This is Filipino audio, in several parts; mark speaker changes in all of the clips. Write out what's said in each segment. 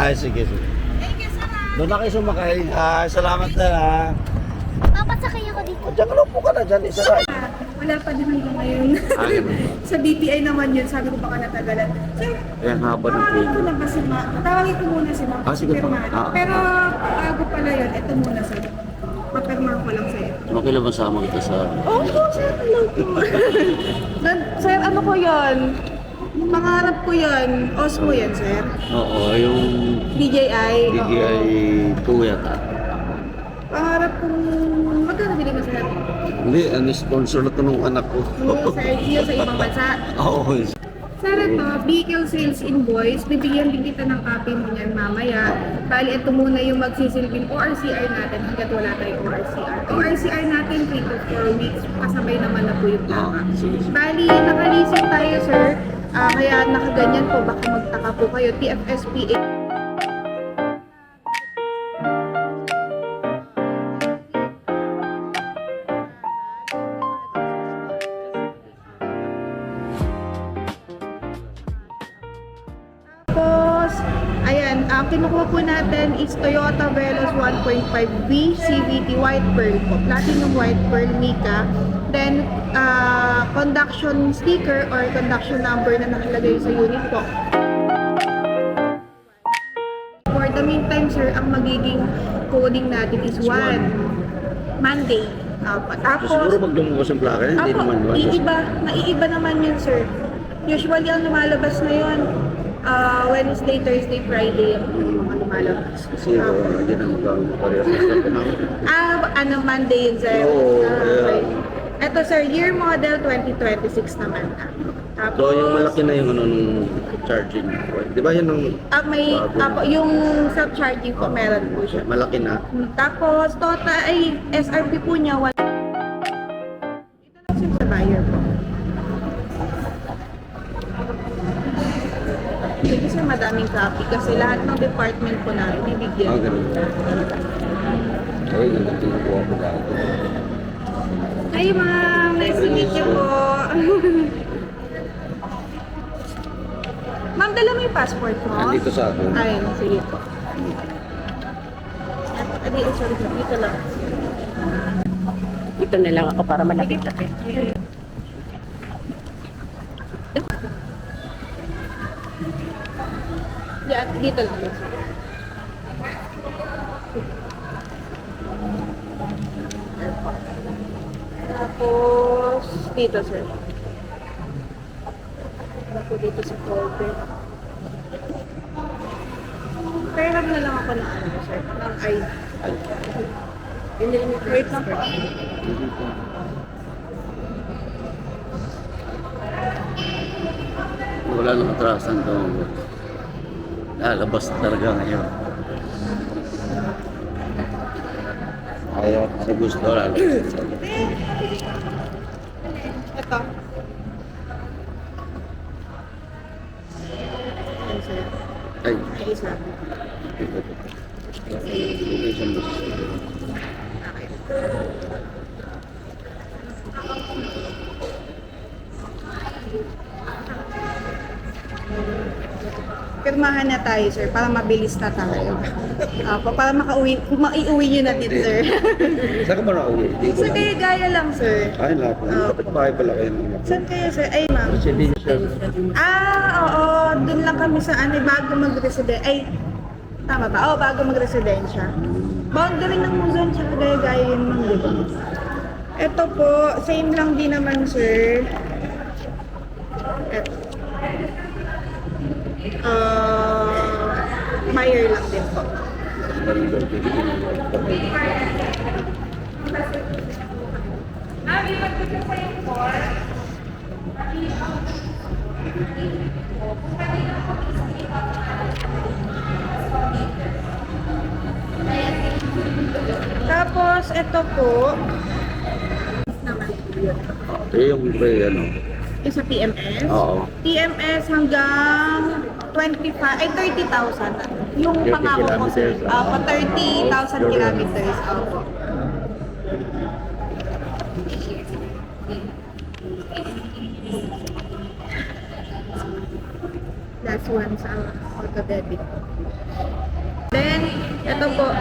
Speaker 1: Ay, sige, sige.
Speaker 2: Thank you, sir.
Speaker 1: Doon na kayo sumakay. Salamat na ha.
Speaker 2: Papasakay ako dito.
Speaker 1: Diyan ka lang po ka na dyan. Isa na.
Speaker 3: Wala pa din hanggang ngayon. Sa BPI naman yun, sabi ko baka natagalan. Sir,
Speaker 1: Kaya haba ng
Speaker 3: tawagin ko
Speaker 1: pwede.
Speaker 3: lang kasi tawagin ko muna si ma'am.
Speaker 1: Sige po.
Speaker 3: Pirmahan. Pero bago pala yun, ito muna sir. Papirmahan ko lang sa'yo.
Speaker 1: Okay lang ba sama kita sa...
Speaker 3: Oo, sir, hello po. Sir, ano ko yun? Pangarap ko yun. Osmo yan, sir.
Speaker 1: Oo, yung
Speaker 3: DJI.
Speaker 1: DJI 2 yata.
Speaker 3: Pangarap kong... Magkano bili mo sir?
Speaker 1: Hindi, sponsor na ito nung anak ko.
Speaker 3: Sa ibang bansa.
Speaker 1: Oo.
Speaker 3: Sir, ito, vehicle sales invoice, bibigyan din kita ng copy mo niyan mamaya. Bali, ito muna yung magsisilbing ORCR natin hanggat wala tayong ORCR. ORCR natin 3 to 4 weeks, kasabay naman na po yung plaka.
Speaker 1: Sige.
Speaker 3: Bali, nakalising tayo sir, kaya nakaganyan po, baka magtaka po kayo, TFSPA. Tapos, ayan, ang kinukuha po natin is Toyota Veloz 1.5V CVT White Pearl po. Platinum White Pearl Mica. Then, conduction sticker or conduction number na nakalagay sa unit po. For the meantime, sir, ang magiging coding natin is 1 Monday. Tapos,
Speaker 1: Siguro pag lumabas ang plaka, hindi naman
Speaker 3: naiiba naman yun, sir. Usually, ang lumalabas na yun, Wednesday, Thursday, Friday, yung mga lumalabas.
Speaker 1: Kasi hindi na magkakaroon sa
Speaker 3: Monday yun, sir.
Speaker 1: Oo,
Speaker 3: Okay. Ito, sir, year model 2026 naman na. Tapos,
Speaker 1: So yung malaki na yung ano nung charging. Di ba yan ang
Speaker 3: yung self-charging po, meron po siya.
Speaker 1: malaki na?
Speaker 3: Tapos, total, SRP po niya, ito lang siya sa buyer po. Sige sir, madaming copy kasi lahat ng department po namin bibigyan.
Speaker 1: Ganun. Ay, nagtitin po ako dati.
Speaker 3: Hi ma'am, nice to meet you po. Ma'am, dala mo yung passport mo?
Speaker 1: Nandito sa akin.
Speaker 3: Ay, sige po. Sorry, dito lang.
Speaker 4: Dito na lang ako para malapit.
Speaker 3: Yeah, dito lang. Tapos, dito sir. Ako dito sa folder. Pera na lang ako ng ano sir, ng ID. Wait lang po.
Speaker 1: Wala nang atrasan to. Lalabas talaga ngayon. Ayaw sa gusto lalo.
Speaker 3: Ito. Ayan sir.
Speaker 1: Ay,
Speaker 3: Ay, isa.
Speaker 1: location mo.
Speaker 3: Pirmahan na tayo, sir, para mabilis na tayo. Para maiuwi nyo na din, sir.
Speaker 1: Saan ka ba na-uwi?
Speaker 3: Sa kaya gaya lang, sir.
Speaker 1: Ay, lapo. Kapit bahay pala kayo ng mga.
Speaker 3: Saan kayo, sir? Ay, ma'am.
Speaker 1: Residential.
Speaker 3: Oo. Doon lang kami sa bago mag-resident. Ay, tama ba? Bago mag-residensya. Boundary ng Luzon, tsaka gaya-gaya yun, ma'am, di ba? Ito po, same lang din naman, sir. Ito. Buyer lang din po. Tapos, ito po, naman.
Speaker 1: Yung ano?
Speaker 3: Yung sa PMS?
Speaker 1: Oo.
Speaker 3: PMS hanggang 30,000. Yung
Speaker 1: 30
Speaker 3: pangako ko sir.
Speaker 1: kilometers.
Speaker 3: 30,000 kilometers. Last one sa auto debit. Ito po,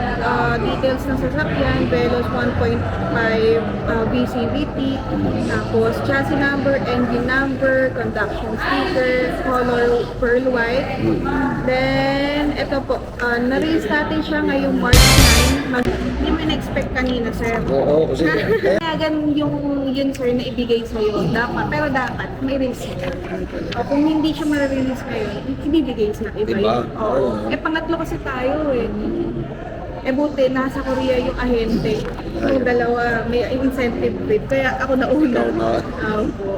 Speaker 3: details ng sasakyan, Veloz 1.5 VCVT, tapos chassis number, engine number, conduction sticker, color pearl white. Then, ito po, na-release natin siya ngayong March 9. Hindi mo na-expect kanina, sir.
Speaker 1: Oo, kasi
Speaker 3: Kaya ganun yun, sir, na ibigay sa'yo. Dapat, pero dapat, may risk. O, kung hindi siya ma-release ngayon, ibibigay sa iba
Speaker 1: Diba?
Speaker 3: yun. Oo. Eh, pangatlo kasi tayo eh. Eh, buti, nasa Korea yung ahente. Yung dalawa, may incentive bid. Kaya ako nauna.
Speaker 1: Ikaw na.
Speaker 3: Opo.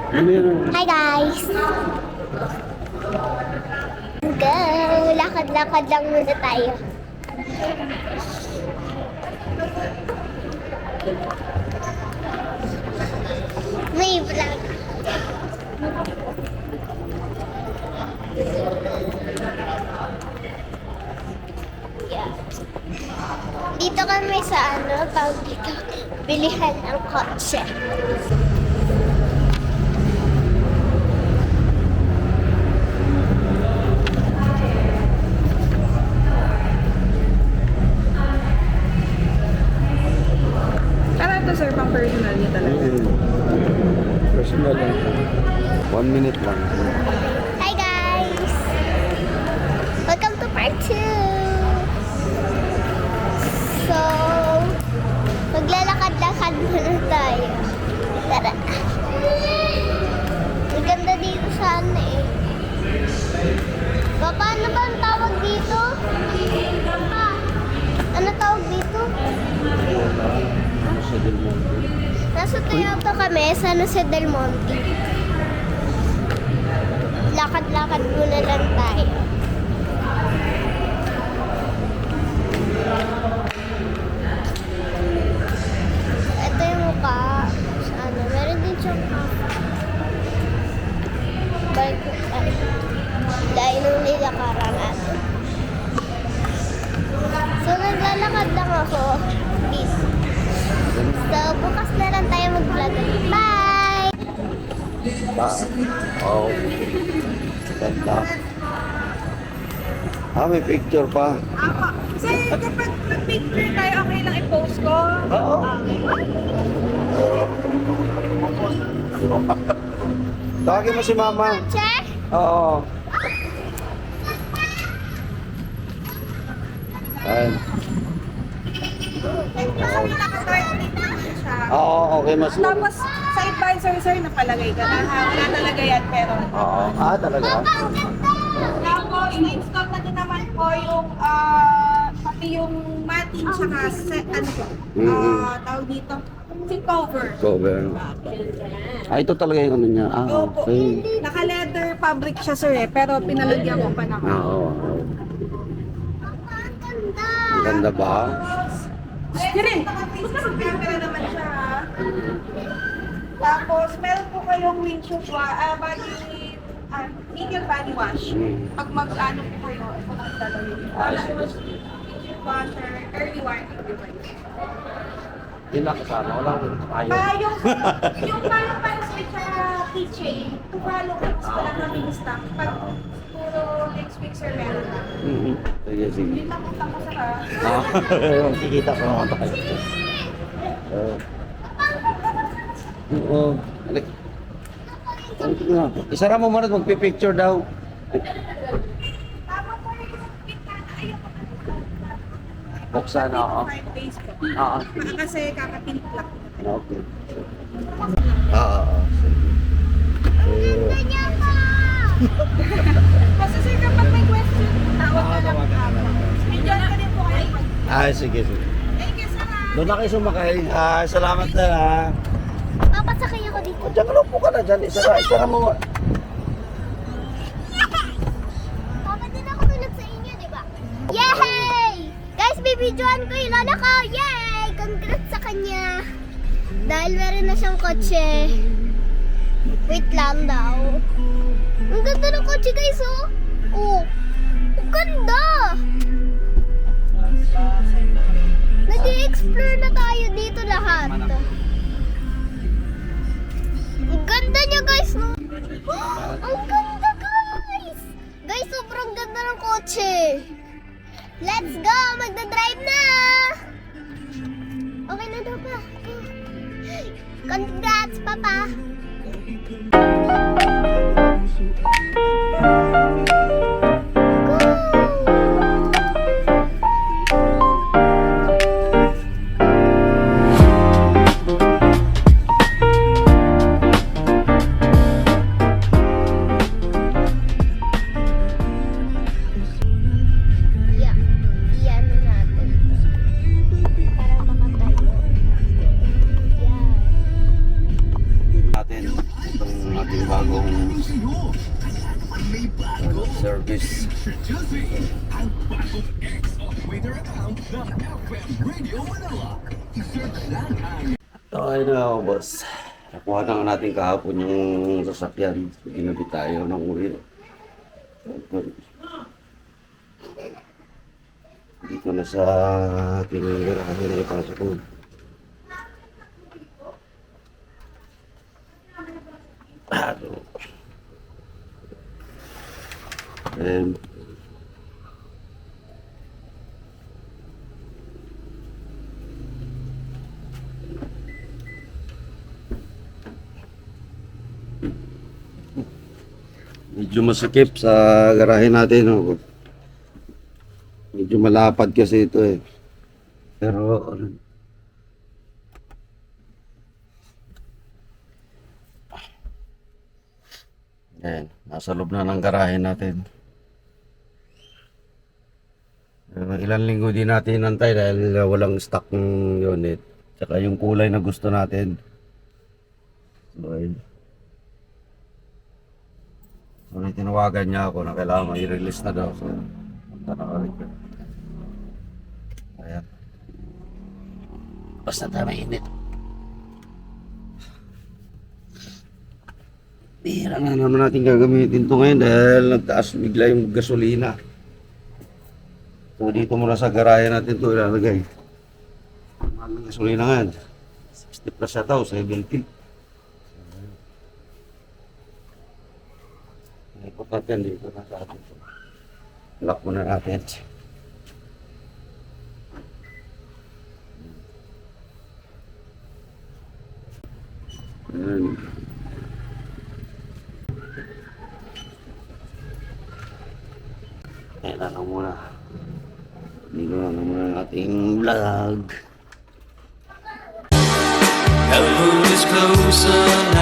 Speaker 1: ano yun?
Speaker 2: Hi guys! Go! Lakad-lakad lang muna tayo. May vlog. Yeah. Dito kami sa tawag dito, bilihan ng kotse.
Speaker 3: Pero ito, sir, pang personal niya talaga.
Speaker 1: Personal lang. 1 minute lang.
Speaker 2: Hi guys! Welcome to part 2! So, maglalakad-lakad muna tayo. Tara! Ang ganda dito sana eh. Papa, ano ba ang tawag dito? Papa, ano tawag dito?
Speaker 1: Sa Del Monte.
Speaker 2: Nasa Toyota kami, sa Jose Del Monte. Lakad-lakad muna lang tayo. Ito yung mukha. Sa meron din siyang bike. Dahil nung nilakaran natin. So, naglalakad lang ako dito. So, bukas na lang tayo mag-vlog. Bye!
Speaker 1: Oh. Ganda. May picture pa.
Speaker 3: Ako. Sir, kapag mag-picture tayo, okay lang i-post ko?
Speaker 1: Oo. Tawagin mo si Mama.
Speaker 2: Che?
Speaker 1: Oo. Ayan.
Speaker 3: Kasi nakatry dito siya.
Speaker 1: Oo, okay mas.
Speaker 3: Tapos, sa advisor, sir, napalagay ka na. Wala talaga yan, pero...
Speaker 1: Oo. Talaga?
Speaker 3: Tapos, na-install na din naman po yung, pati yung mating tsaka set, tawag dito, seat cover.
Speaker 1: Cover. Ito talaga yung ano niya.
Speaker 3: Opo.
Speaker 1: Okay.
Speaker 3: Naka-leather fabric siya, sir, pero pinalagyan ko pa naman.
Speaker 1: Oo. Ang ganda ba?
Speaker 3: Sirin, camera naman siya, ha? Tapos, meron po kayong windshield medium body wash. Pag mag-ano po kayo, ito ang dalawin. Windshield washer, early warning device.
Speaker 1: Yun lang kasama. Wala ko.
Speaker 3: Yung parang switch sa keychain, to follow ko, mas wala kami stock. Pag puro next week, sir, meron na.
Speaker 1: Sige, sige.
Speaker 3: Hindi napunta ko sa
Speaker 1: Kikita ko naman tayo. Oo. Alik. Isara mo muna at magpipicture daw.
Speaker 3: Tama po yung bintana. Ayun.
Speaker 1: Buksan, oo.
Speaker 3: 5 days po.
Speaker 1: Oo.
Speaker 3: Kasi kakatinik lang.
Speaker 1: Okay. Oo.
Speaker 2: Kanya pa!
Speaker 3: Kasi sir, kapag may question, tawag ka lang. Bigyan ka din po kayo.
Speaker 1: Sige, sige.
Speaker 3: Thank you, sir.
Speaker 1: Doon na kayo sumakay. Salamat na ha.
Speaker 2: Papasakay ako dito.
Speaker 1: Diyan ka lang po ka na dyan. Isara mo.
Speaker 2: Papa, din ako tulad sa inyo, di ba? Yay! Guys, bibidyoan ko yung lola ko. Yay! Congrats sa kanya. Dahil meron na siyang kotse. Wait lang daw. Ang ganda ng kotse, guys, oh. Oh, ang ganda. Nag-i-explore na tayo dito lahat. Ang ganda niya, guys, no? kotse. Let's go! Magdadrive na! Okay na daw pa. Congrats, Papa! Yeah, iyan natin. Para makatayo. Yeah.
Speaker 1: Natin itong ating bagong service. Okay na ako, boss. Nakuha na nga natin kahapon yung sasakyan. Ginabi tayo ng uwi. Dito na sa ating garahe na ipasok ko. And medyo masikip sa garahe natin. Oh. Medyo malapad kasi ito eh. Pero ayan, nasa loob na ng garahe natin. Ilang linggo din natin inantay dahil walang stock ng unit. Tsaka yung kulay na gusto natin. So, ayun. So, may tinawagan niya ako na kailangan i-release na daw. So, punta na ulit. Ayan. Basta tayo mainit. Bihira na naman natin gagamitin ito ngayon dahil nagtaas bigla yung gasolina. So dito muna sa garahe natin ito ilalagay. Ang gasolina nga, 60 plus yata o 70. Ikot natin dito na sa atin. Lock muna natin. Ayan. Ayan na lang muna. Hindi ko lang muna ang ating vlog.
Speaker 4: The moon is closer now.